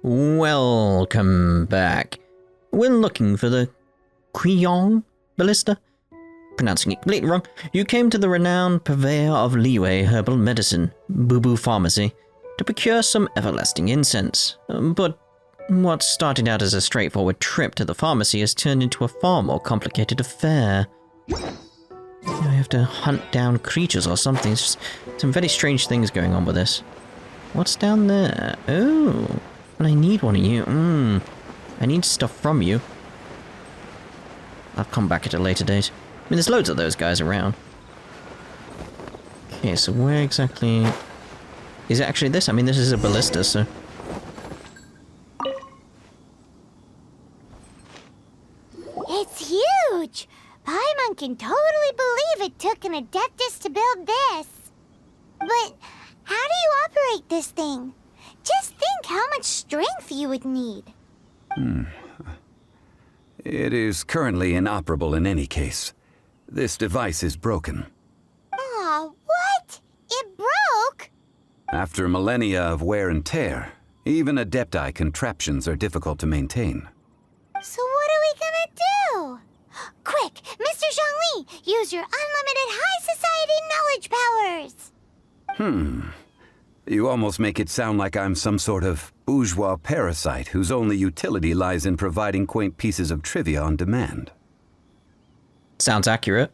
Welcome back. We're looking for the Quiyong Ballista? Pronouncing it completely wrong. You came to the renowned purveyor of Liyue herbal medicine, Boo Boo Pharmacy, to procure some everlasting incense. But what started out as a straightforward trip to the pharmacy has turned into a far more complicated affair. I have to hunt down creatures or something. It's just some very strange things going on with this. What's down there? Oh, I need one of you. I need stuff from you. I'll come back at a later date. I mean, there's loads of those guys around. Okay, so where exactly... Is it actually this? I mean, this is a ballista, so... It's huge! Paimon can totally believe it took an adeptus to build this. But how do you operate this thing? Just think how much strength you would need. It is currently inoperable in any case. This device is broken. Aw, what? It broke? After millennia of wear and tear, even adepti contraptions are difficult to maintain. So what are we gonna do? Quick, Mr. Zhongli, use your unlimited high society knowledge powers! You almost make it sound like I'm some sort of bourgeois parasite whose only utility lies in providing quaint pieces of trivia on demand. Sounds accurate.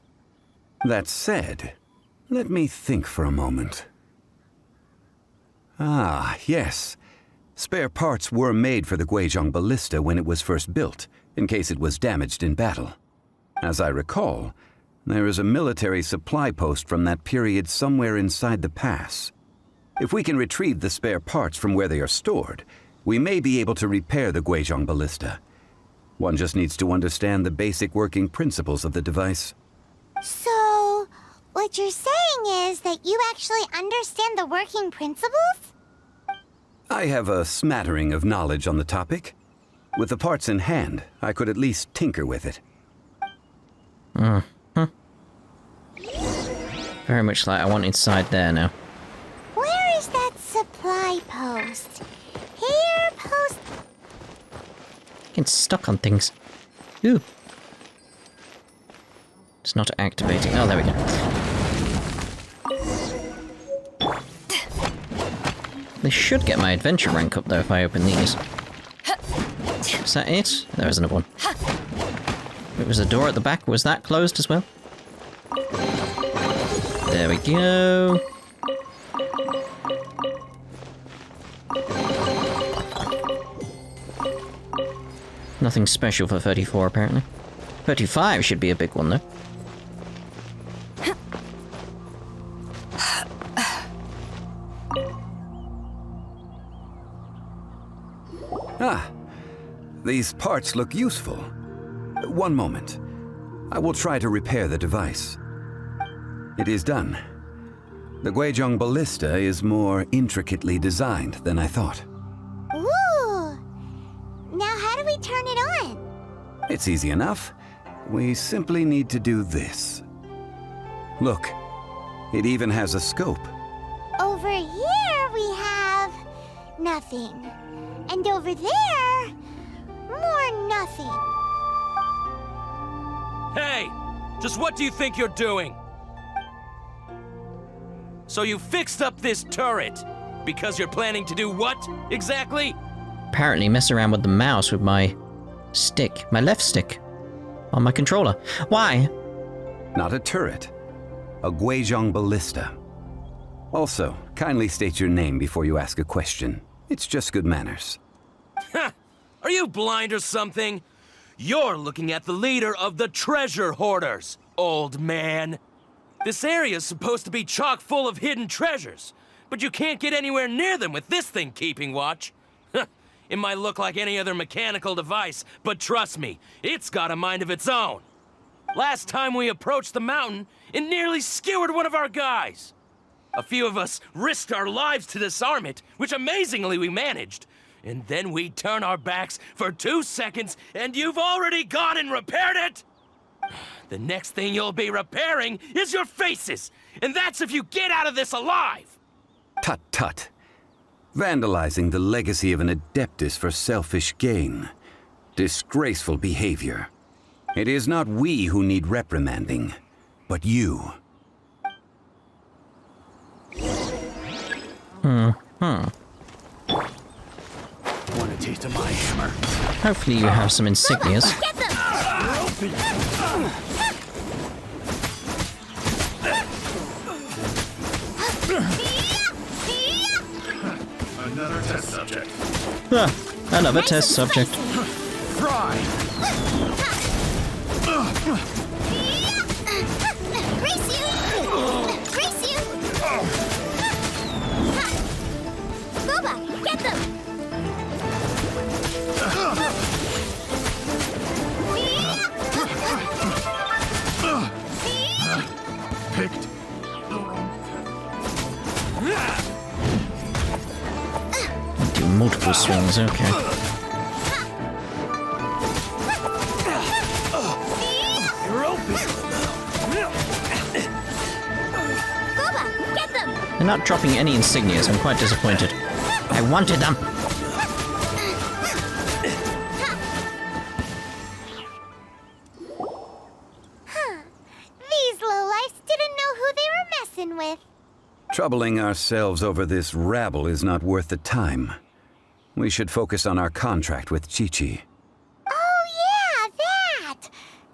That said, let me think for a moment. Ah, yes. Spare parts were made for the Guizhong Ballista when it was first built, in case it was damaged in battle. As I recall, there is a military supply post from that period somewhere inside the pass. If we can retrieve the spare parts from where they are stored, we may be able to repair the Guizhong Ballista. One just needs to understand the basic working principles of the device. So, what you're saying is that you actually understand the working principles? I have a smattering of knowledge on the topic. With the parts in hand, I could at least tinker with it. Very much like I want inside there now. Where is that supply post? Here, post... Getting stuck on things. Ooh. It's not activating. Oh, there we go. They should get my adventure rank up, though, if I open these. Is that it? There is another one. It was a door at the back. Was that closed as well? There we go. Nothing special for 34, apparently. 35 should be a big one, though. Ah, these parts look useful. One moment. I will try to repair the device. It is done. The Guizhong Ballista is more intricately designed than I thought. Ooh! Now how do we turn it on? It's easy enough. We simply need to do this. Look, it even has a scope. Over here we have... nothing. And over there... more nothing. Hey! Just what do you think you're doing? So you fixed up this turret because you're planning to do what, exactly? Apparently mess around with the mouse with my stick, my left stick, on my controller. Why? Not a turret. A Guizhong Ballista. Also, kindly state your name before you ask a question. It's just good manners. Are you blind or something? You're looking at the leader of the treasure hoarders, old man. This area's supposed to be chock full of hidden treasures, but you can't get anywhere near them with this thing keeping watch. It might look like any other mechanical device, but trust me, it's got a mind of its own. Last time we approached the mountain, it nearly skewered one of our guys. A few of us risked our lives to disarm it, which amazingly we managed. And then we turn our backs for 2 seconds, and you've already gone and repaired it! The next thing you'll be repairing is your faces, and that's if you get out of this alive! Tut tut. Vandalizing the legacy of an Adeptus for selfish gain. Disgraceful behavior. It is not we who need reprimanding, but you. Want a taste of my hammer? Hopefully you have some insignias. Get them! Another test subject. Another test subject. Fry! Grease you! Grease you! Boba, get them! Picked. Do multiple swings, okay. You're open. Boba, get them! They're not dropping any insignias. I'm quite disappointed. I wanted them. These lowlifes didn't know who they were messing with. Troubling ourselves over this rabble is not worth the time. We should focus on our contract with Chi-Chi. Oh yeah, that!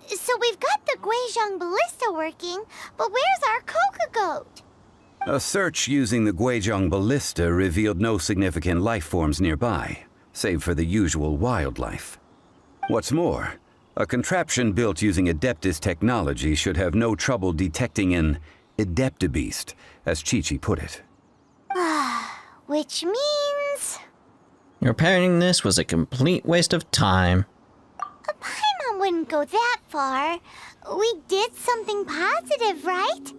So we've got the Guizhong ballista working, but where's our Cocogoat? A search using the Guizhong ballista revealed no significant life forms nearby, save for the usual wildlife. What's more, a contraption built using Adeptus technology should have no trouble detecting an Adeptabeast, as Chi-Chi put it. Which means... Repairing this was a complete waste of time. Paimon wouldn't go that far. We did something positive, right?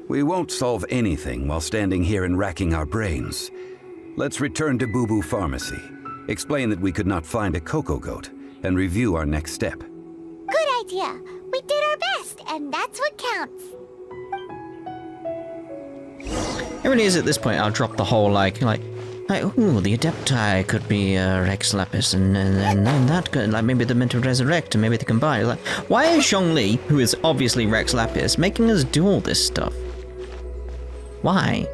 We won't solve anything while standing here and racking our brains. Let's return to Boo Boo Pharmacy, explain that we could not find a Cocogoat, and review our next step. Good idea. We did our best, and that's what counts. It really is at this point. I'll drop the whole like, ooh, the Adepti could be Rex Lapis, and that could, like, maybe they're meant to resurrect, and maybe they combine. Like, why is Zhongli, who is obviously Rex Lapis, making us do all this stuff? Why?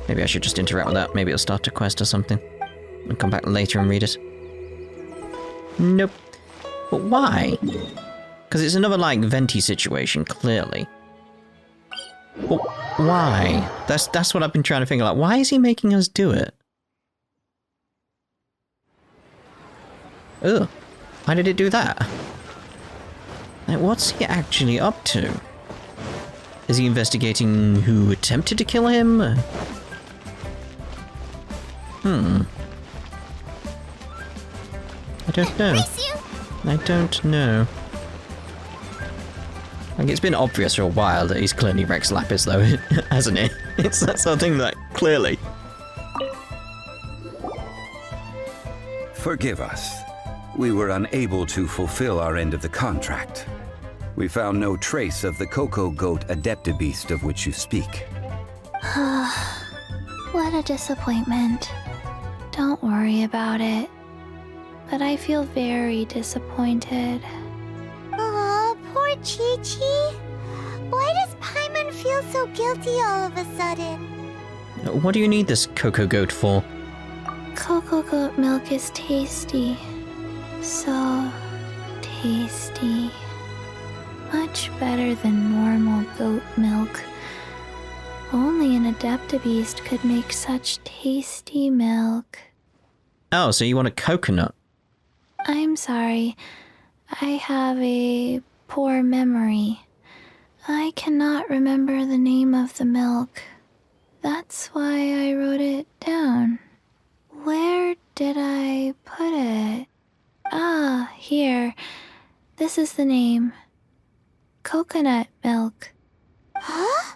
Maybe I should just interact with that. Maybe it'll start a quest or something. I'll come back later and read it. Nope. But why? Because it's another, like, Venti situation, clearly. But why? That's what I've been trying to figure out. Why is he making us do it? Ugh. Why did it do that? Like, what's he actually up to? Is he investigating who attempted to kill him? I don't know. I don't know. Like, it's been obvious for a while that he's clearly Rex Lapis, though, hasn't it? It's that sort of thing that, clearly. Forgive us. We were unable to fulfill our end of the contract. We found no trace of the Cocogoat Adeptabeast of which you speak. What a disappointment. Don't worry about it. But I feel very disappointed. Aw, poor Chi-Chi. Why does Paimon feel so guilty all of a sudden? What do you need this Cocogoat for? Cocogoat milk is tasty. So tasty. Much better than normal goat milk. Only an Adeptabeast could make such tasty milk. Oh, so you want a coconut? I'm sorry. I have a poor memory. I cannot remember the name of the milk. That's why I wrote it down. Where did I put it? Ah, here. This is the name. Coconut milk. Huh?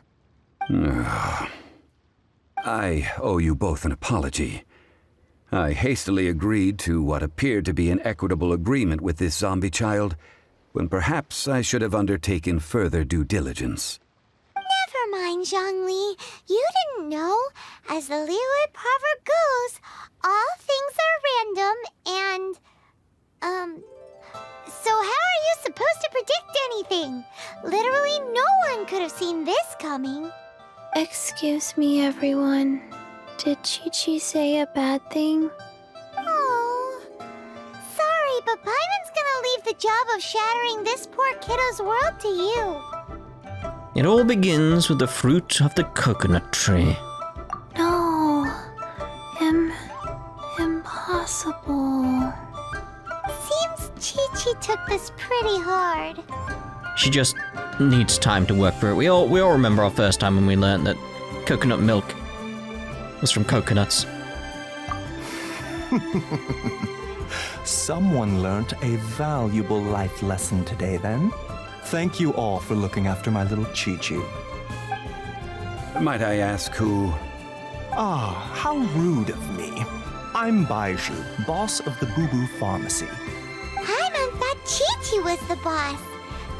I owe you both an apology. I hastily agreed to what appeared to be an equitable agreement with this zombie child, when perhaps I should have undertaken further due diligence. Never mind And Zhongli, you didn't know, as the Liyue proverb goes, all things are random and, so how are you supposed to predict anything? Literally no one could have seen this coming. Excuse me, everyone. Did Chi-Chi say a bad thing? Oh, sorry, but Paimon's gonna leave the job of shattering this poor kiddo's world to you. It all begins with the fruit of the coconut tree. No. Impossible. Seems Chi-Chi took this pretty hard. She just needs time to work through it. We all remember our first time when we learned that coconut milk was from coconuts. Someone learnt a valuable life lesson today, then. Thank you all for looking after my little Chi-Chi. Might I ask who? Ah, how rude of me. I'm Baiju, boss of the Boo Boo Pharmacy. Paimon thought Chi-Chi was the boss.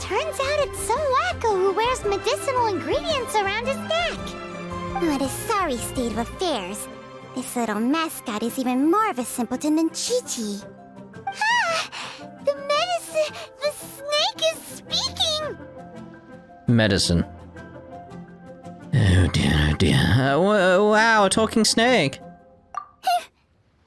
Turns out it's some wacko who wears medicinal ingredients around his neck. What a sorry state of affairs. This little mascot is even more of a simpleton than Chi-Chi. Ah! The snake is speaking! Medicine. Oh dear. Wow, a talking snake.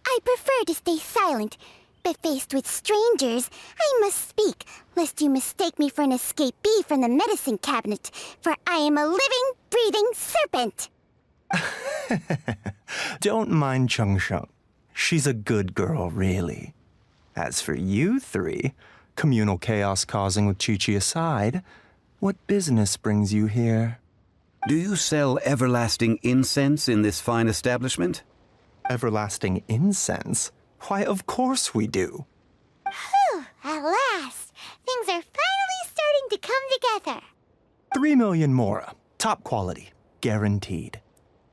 I prefer to stay silent, but faced with strangers, I must speak, lest you mistake me for an escapee from the medicine cabinet, for I am a living, breathing serpent! Don't mind Chung Sheng. She's a good girl, really. As for you three, communal chaos causing with Chi-Chi aside, what business brings you here? Do you sell everlasting incense in this fine establishment? Everlasting incense? Why, of course we do. Whew, at last! Things are finally starting to come together. 3 million mora. Top quality. Guaranteed.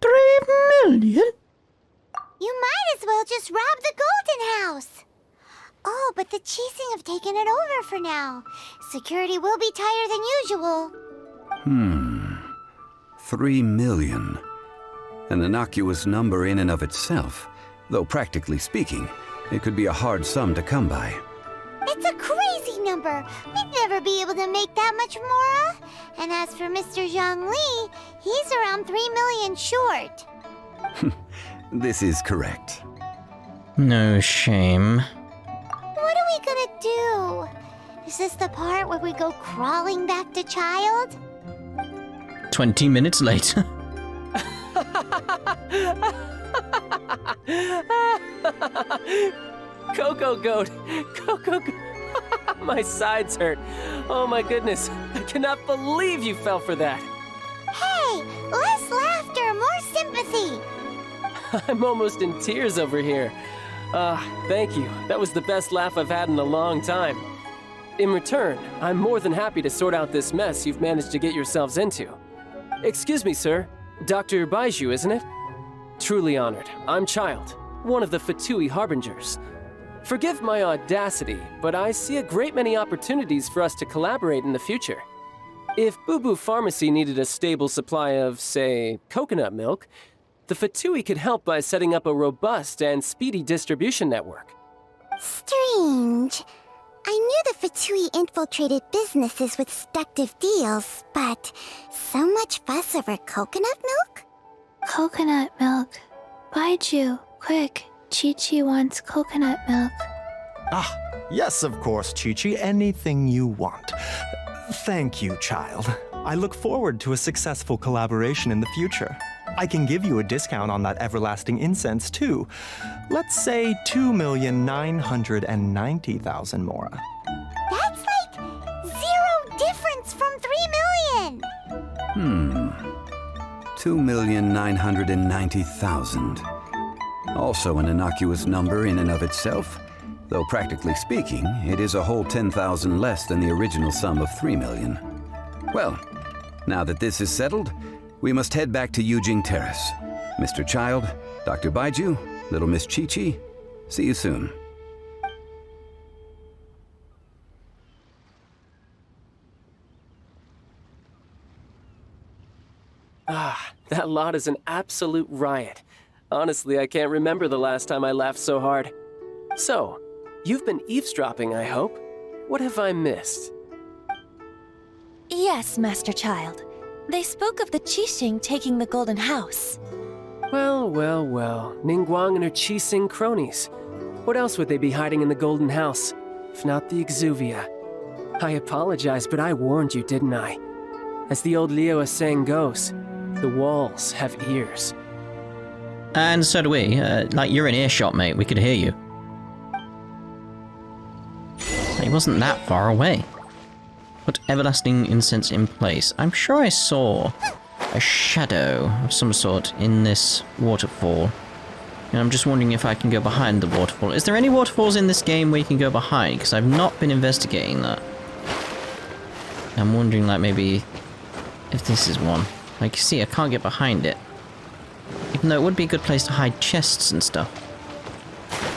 3 million? You might as well just rob the Golden House! Oh, but the Chising have taken it over for now. Security will be tighter than usual. 3 million. An innocuous number in and of itself, though practically speaking, it could be a hard sum to come by. It's a crazy number. We'd never be able to make that much mora. And as for Mr. Zhongli, he's around 3 million short. This is correct. No shame. What are we gonna do? Is this the part where we go crawling back to child? 20 minutes later. Cocogoat! Cocogoat! My sides hurt. Oh my goodness. I cannot believe you fell for that. Hey, less laughter, more sympathy. I'm almost in tears over here. Thank you. That was the best laugh I've had in a long time. In return, I'm more than happy to sort out this mess you've managed to get yourselves into. Excuse me, sir. Dr. Baiju, isn't it? Truly honored. I'm Child, one of the Fatui Harbingers. Forgive my audacity, but I see a great many opportunities for us to collaborate in the future. If Boo Boo Pharmacy needed a stable supply of, say, coconut milk, the Fatui could help by setting up a robust and speedy distribution network. Strange. I knew the Fatui infiltrated businesses with seductive deals, but so much fuss over coconut milk? Coconut milk. Baiju, quick. Chi-Chi wants coconut milk. Ah, yes, of course, Chi-Chi. Anything you want. Thank you, child. I look forward to a successful collaboration in the future. I can give you a discount on that everlasting incense, too. Let's say 2,990,000 mora. That's like 0 difference from 3 million. 2,990,000. Also an innocuous number in and of itself, though practically speaking, it is a whole 10,000 less than the original sum of 3 million. Well, now that this is settled, we must head back to Yujing Terrace. Mr. Child, Dr. Baiju, little Miss Chi-Chi, see you soon. That lot is an absolute riot. Honestly, I can't remember the last time I laughed so hard. So, you've been eavesdropping, I hope? What have I missed? Yes, Master Child. They spoke of the Qixing taking the Golden House. Well, well, well. Ningguang and her Qixing cronies. What else would they be hiding in the Golden House, if not the Exuvia? I apologize, but I warned you, didn't I? As the old Liyue saying goes, the walls have ears. And so do we. Like, you're in earshot, mate. We could hear you. He wasn't that far away. Put everlasting incense in place. I'm sure I saw a shadow of some sort in this waterfall. And I'm just wondering if I can go behind the waterfall. Is there any waterfalls in this game where you can go behind? Because I've not been investigating that. I'm wondering, like, maybe if this is one. Like, you see, I can't get behind it. Even though it would be a good place to hide chests and stuff.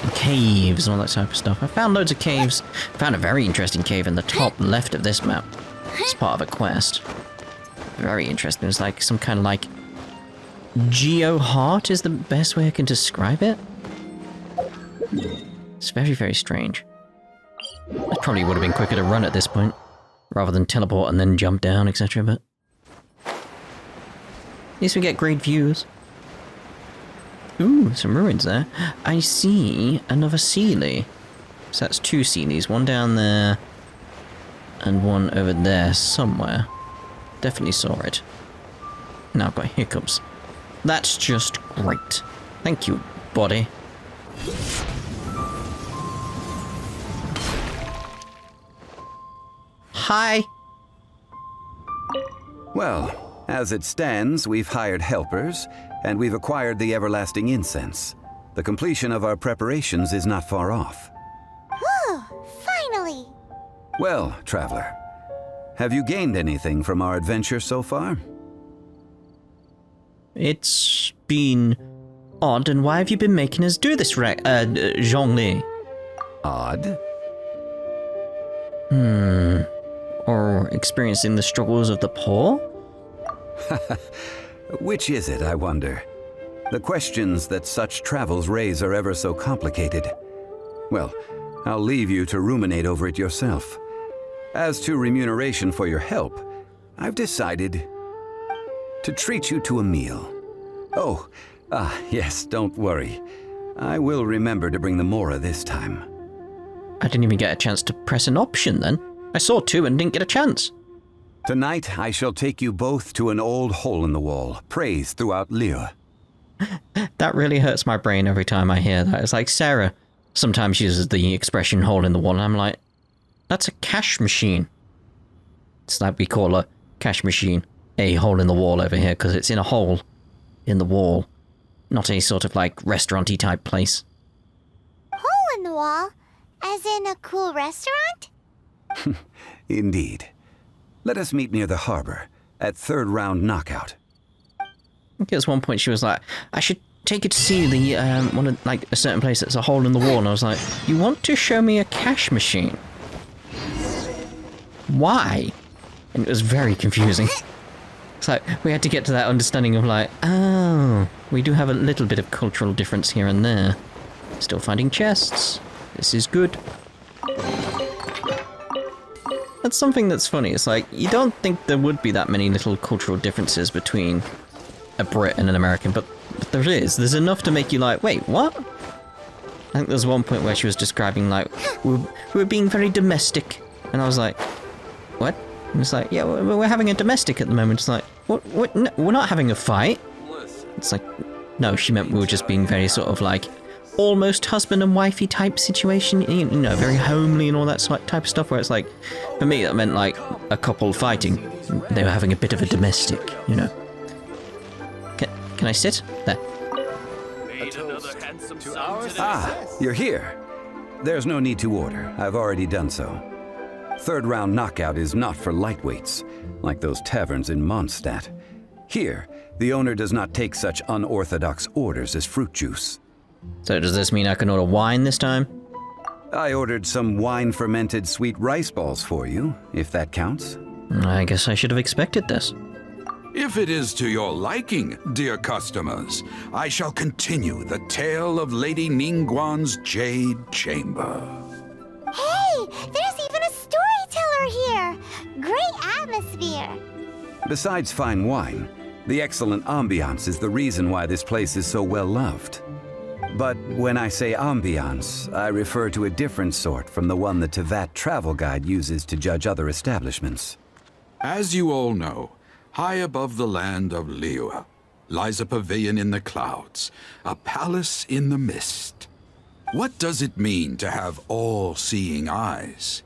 And caves and all that type of stuff. I found loads of caves. Found a very interesting cave in the top left of this map. It's part of a quest. Very interesting. It's like some kind of like geo-heart is the best way I can describe it. It's very, very strange. It probably would have been quicker to run at this point, rather than teleport and then jump down, etc. But at least we get great views. Ooh, some ruins there. I see another Seelie. So that's two Seelies, one down there and one over there somewhere. Definitely saw it. Now I've got hiccups. That's just great. Thank you, body. Hi. Well, as it stands, we've hired helpers, and we've acquired the everlasting incense. The completion of our preparations is not far off. Oh, finally! Well, traveler, have you gained anything from our adventure so far? It's been odd, and why have you been making us do this, Zhongli? Odd? Or experiencing the struggles of the poor? Which is it, I wonder? The questions that such travels raise are ever so complicated. Well, I'll leave you to ruminate over it yourself. As to remuneration for your help, I've decided to treat you to a meal. Oh, yes, don't worry. I will remember to bring the Mora this time. I didn't even get a chance to press an option then. I saw two and didn't get a chance. Tonight, I shall take you both to an old hole in the wall, praised throughout Liyue. That really hurts my brain every time I hear that. It's like Sarah sometimes uses the expression hole in the wall, and I'm like, that's a cash machine. It's like we call a cash machine a hole in the wall over here, because it's in a hole in the wall. Not a sort of like restaurant-y type place. Hole in the wall? As in a cool restaurant? Indeed. Let us meet near the harbor, at third round knockout. I think at one point she was like, I should take you to see the, one of, like, a certain place that's a hole in the wall, and I was like, you want to show me a cash machine? Why? And it was very confusing. It's like, we had to get to that understanding of like, oh, we do have a little bit of cultural difference here and there. Still finding chests. This is good. That's something that's funny. It's like, you don't think there would be that many little cultural differences between a Brit and an American, but there is. There's enough to make you like, wait, what? I think there's one point where she was describing like, we were being very domestic. And I was like, what? And it's like, yeah, we're having a domestic at the moment. It's like, what? No, we're not having a fight. It's like, no, she meant we were just being very sort of like, almost husband and wifey type situation, you know, very homely and all that type of stuff, where it's like, for me, that meant like a couple fighting. They were having a bit of a domestic, you know. Can I sit? There. Ah, you're here. There's no need to order. I've already done so. Third round knockout is not for lightweights, like those taverns in Mondstadt. Here, the owner does not take such unorthodox orders as fruit juice. So does this mean I can order wine this time? I ordered some wine-fermented sweet rice balls for you, if that counts. I guess I should have expected this. If it is to your liking, dear customers, I shall continue the tale of Lady Ningguang's Jade Chamber. Hey, there's even a storyteller here! Great atmosphere! Besides fine wine, the excellent ambiance is the reason why this place is so well loved. But when I say ambiance, I refer to a different sort from the one the Teyvat travel guide uses to judge other establishments. As you all know, high above the land of Liyue lies a pavilion in the clouds, a palace in the mist. What does it mean to have all-seeing eyes?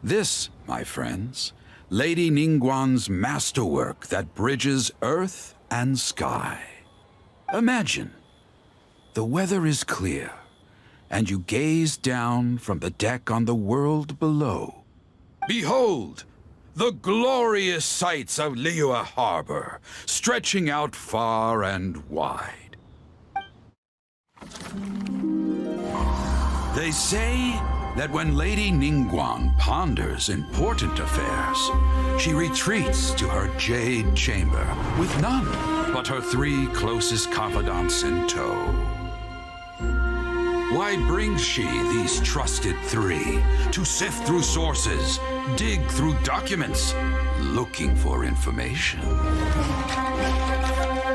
This, my friends, Lady Ningguang's masterwork that bridges earth and sky. Imagine, the weather is clear, and you gaze down from the deck on the world below. Behold, the glorious sights of Liyue Harbor, stretching out far and wide. They say that when Lady Ningguang ponders important affairs, she retreats to her jade chamber with none but her 3 closest confidants in tow. Why brings she these trusted 3 to sift through sources, dig through documents, looking for information?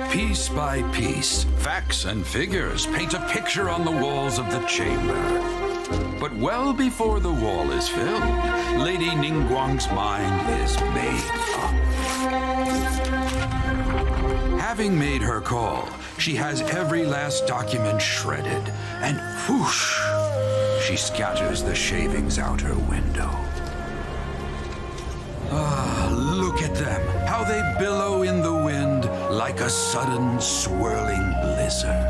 Piece by piece, facts and figures paint a picture on the walls of the chamber. But well before the wall is filled, Lady Ningguang's mind is made up. Having made her call, she has every last document shredded, and whoosh, she scatters the shavings out her window. Ah, look at them, how they billow in the wind like a sudden swirling blizzard.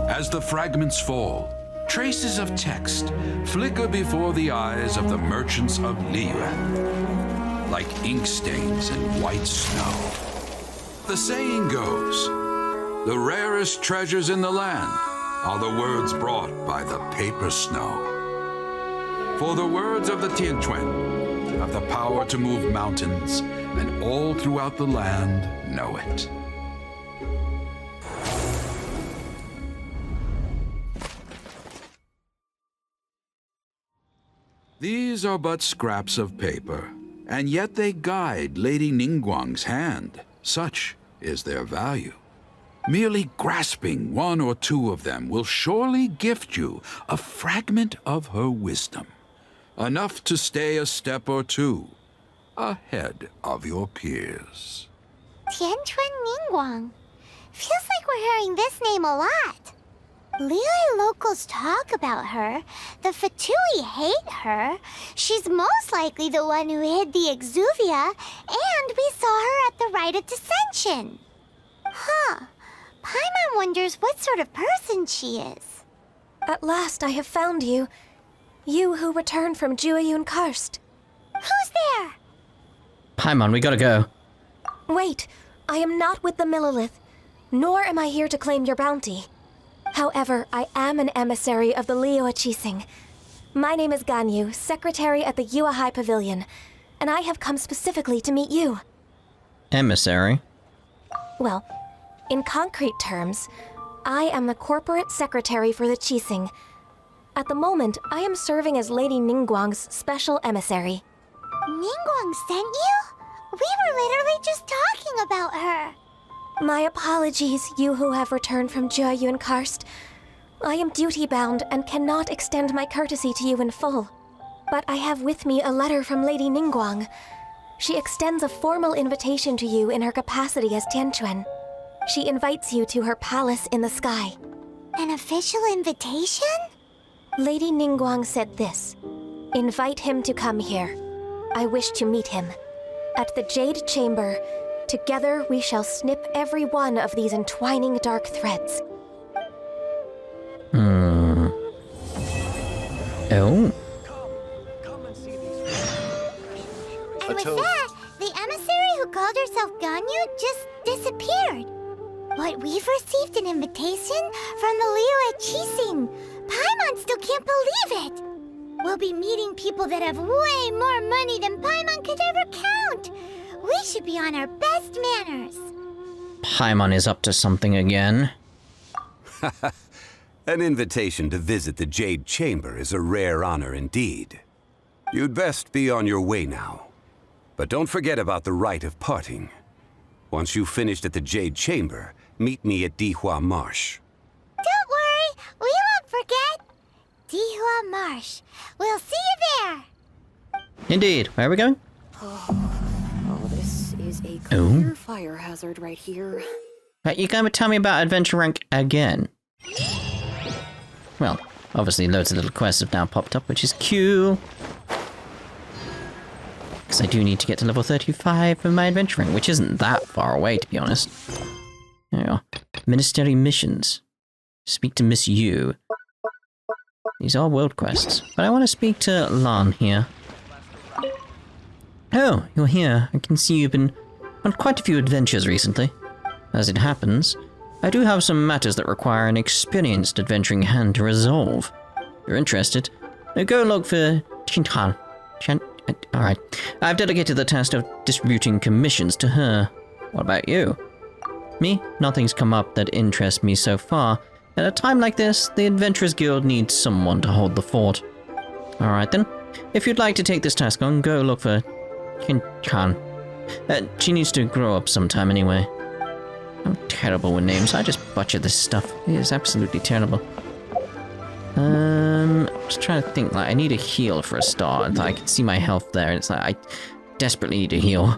As the fragments fall, traces of text flicker before the eyes of the merchants of Liyue, like ink stains in white snow. The saying goes, the rarest treasures in the land are the words brought by the paper snow. For the words of the Tianquan have the power to move mountains, and all throughout the land know it. These are but scraps of paper, and yet they guide Lady Ningguang's hand. Such is their value. Merely grasping 1 or 2 of them will surely gift you a fragment of her wisdom, enough to stay a step or 2 ahead of your peers. Tianquan Ningguang. Feels like we're hearing this name a lot. Liyue locals talk about her. The Fatui hate her. She's most likely the one who hid the exuvia, and we saw her at the rite of dissension. Huh. Paimon wonders what sort of person she is. At last I have found you. You who returned from Jueyun Karst. Who's there? Paimon, we gotta go. Wait, I am not with the Millelith, nor am I here to claim your bounty. However, I am an emissary of the Liyue Qixing. My name is Ganyu, secretary at the Yuehai Pavilion, and I have come specifically to meet you. Emissary? Well, in concrete terms, I am the corporate secretary for the Qixing. At the moment, I am serving as Lady Ningguang's special emissary. Ningguang sent you? We were literally just talking about her. My apologies, you who have returned from Jueyun Karst. I am duty-bound and cannot extend my courtesy to you in full. But I have with me a letter from Lady Ningguang. She extends a formal invitation to you in her capacity as Tianquan. She invites you to her palace in the sky. An official invitation? Lady Ningguang said this. Invite him to come here. I wish to meet him. At the Jade Chamber, together we shall snip every one of these entwining dark threads. Oh. And with that, the emissary who called herself Ganyu just disappeared. But we've received an invitation from the Liyue Qixing. Paimon still can't believe it. We'll be meeting people that have way more money than Paimon could ever count. We should be on our best manners. Paimon is up to something again. An invitation to visit the Jade Chamber is a rare honor indeed. You'd best be on your way now. But don't forget about the rite of parting. Once you've finished at the Jade Chamber, meet me at Dihua Marsh. Don't worry, we won't forget. Dihua Marsh. We'll see you there. Indeed. Where are we going? Oh, this is a clear fire hazard right here. Right, you're going to tell me about Adventure Rank again? Well, obviously loads of little quests have now popped up, which is cool. Because I do need to get to level 35 for my Adventure Rank, which isn't that far away, to be honest. There you are. Ministry missions. Speak to Miss Yu. These are world quests, but I want to speak to Lan here. Oh, you're here. I can see you've been on quite a few adventures recently. As it happens, I do have some matters that require an experienced adventuring hand to resolve. If you're interested, go look for Chintan. Alright. I've delegated the task of distributing commissions to her. What about you? Me? Nothing's come up that interests me so far. At a time like this, the Adventurers Guild needs someone to hold the fort. Alright then. If you'd like to take this task on, go look for Chintan. She needs to grow up sometime anyway. I'm terrible with names. I just butcher this stuff. It is absolutely terrible. I'm just trying to think. Like, I need a heal for a start. I can see my health there. It's like I desperately need a heal.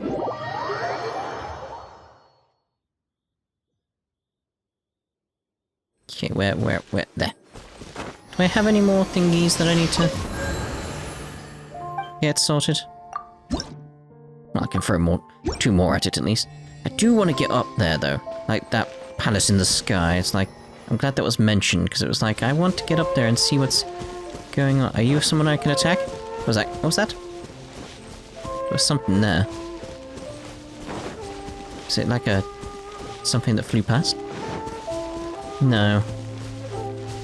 Okay, where? There. Do I have any more thingies that I need to get sorted? Well, I can throw two more at it at least. I do want to get up there though, like that palace in the sky. It's like, I'm glad that was mentioned, because it was like, I want to get up there and see what's going on. Are you someone I can attack? What was that? What was that? There was something there. Is it like something that flew past? No.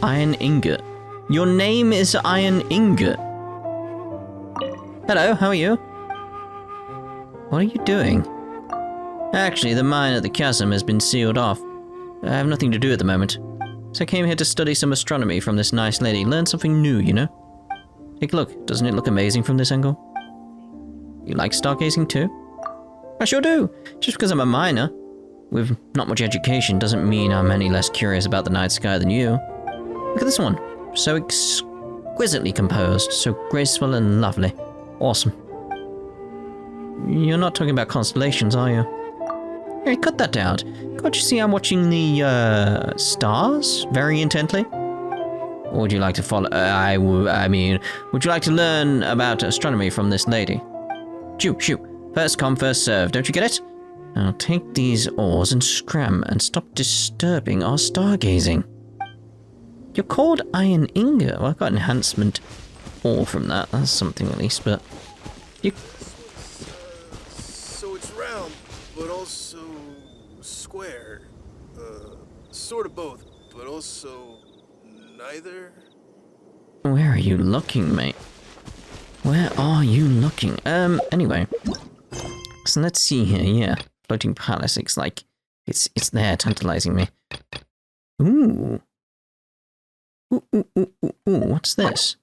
Iron Ingot. Your name is Iron Ingot. Hello, how are you? What are you doing? Actually, the mine at the chasm has been sealed off. I have nothing to do at the moment. So I came here to study some astronomy from this nice lady. Learn something new, you know? Take a look. Doesn't it look amazing from this angle? You like stargazing too? I sure do. Just because I'm a miner with not much education doesn't mean I'm any less curious about the night sky than you. Look at this one. So exquisitely composed. So graceful and lovely. Awesome. You're not talking about constellations, are you? Hey, cut that out. Can't you see I'm watching the, stars very intently? Or would you like to follow... I mean, would you like to learn about astronomy from this lady? Shoot. First come, first serve. Don't you get it? Now take these oars and scram and stop disturbing our stargazing. You're called Iron Ingot. Well, I got enhancement ore from that. That's something at least, but... You... So it's round, but also square. Sort of both, but also neither. Where are you looking, mate? Where are you looking? Anyway. So let's see here, yeah. Floating palace, it's like, it's there, tantalizing me. Ooh, what's this?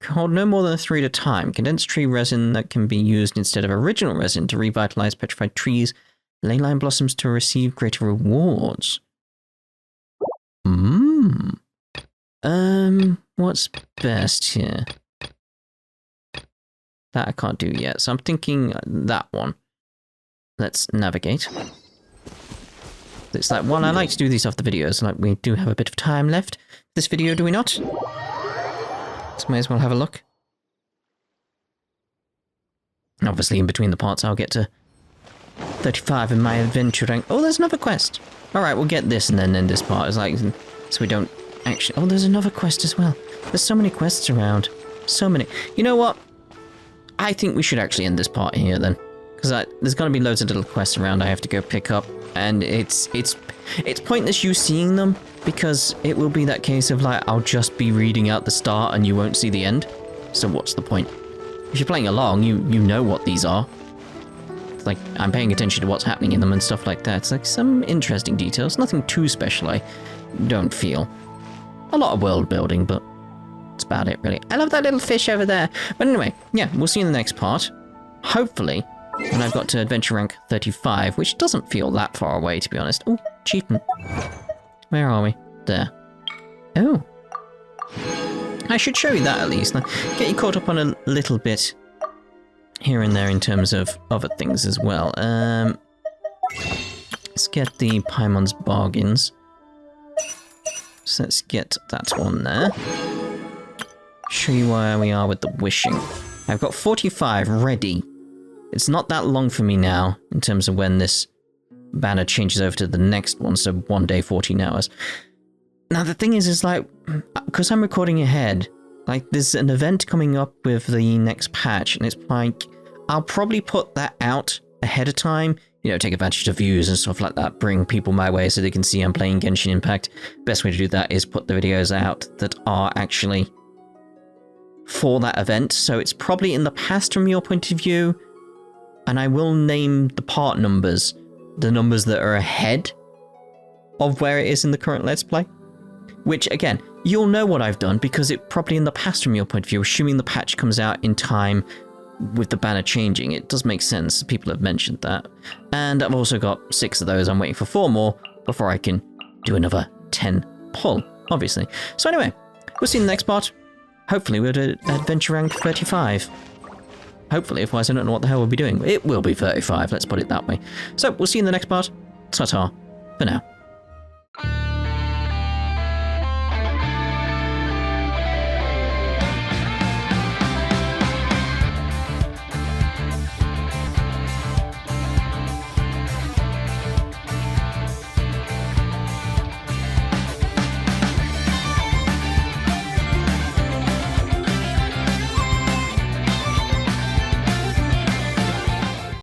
Hold no more than 3 at a time. Condensed tree resin that can be used instead of original resin to revitalize petrified trees. Ley line blossoms to receive greater rewards. What's best here? That I can't do yet, so I'm thinking that one. Let's navigate. It's like, well, I like to do these off the videos, like we do have a bit of time left. This video, do we not? So may as well have a look. And obviously in between the parts I'll get to 35 in my adventuring. Oh, there's another quest. Alright, we'll get this and then end this part. It's like, so we don't actually... Oh, there's another quest as well. There's so many quests around. So many. You know what? I think we should actually end this part here then. Because there's going to be loads of little quests around I have to go pick up. And it's pointless you seeing them. Because it will be that case of like, I'll just be reading out the start and you won't see the end. So what's the point? If you're playing along, you know what these are. like, I'm paying attention to what's happening in them and stuff like that. It's like some interesting details. Nothing too special, I don't feel. A lot of world building, but that's about it, really. I love that little fish over there. But anyway, yeah, we'll see you in the next part. Hopefully, when I've got to adventure rank 35, which doesn't feel that far away, to be honest. Oh, achievement. Where are we? There. Oh. I should show you that at least. Now, get you caught up on a little bit here and there in terms of other things as well. Let's get the Paimon's bargains. So let's get that one there. Show you where we are with the wishing. I've got 45 ready. It's not that long for me now in terms of when this banner changes over to the next one, so 1 day, 14 hours. Now the thing is like, because I'm recording ahead, like there's an event coming up with the next patch, and it's like, I'll probably put that out ahead of time, you know, take advantage of views and stuff like that, bring people my way so they can see I'm playing Genshin Impact. Best way to do that is put the videos out that are actually for that event, so it's probably in the past from your point of view, and I will name the part numbers, the numbers that are ahead of where it is in the current Let's Play. Which, again, you'll know what I've done because it probably in the past from your point of view, assuming the patch comes out in time with the banner changing. It does make sense. People have mentioned that. And I've also got 6 of those. I'm waiting for 4 more before I can do another 10 pull, obviously. So anyway, we'll see you in the next part. Hopefully we're at adventure rank 35. Hopefully, otherwise I don't know what the hell we'll be doing. It will be 35, let's put it that way. So, we'll see you in the next part. Ta-ta, for now.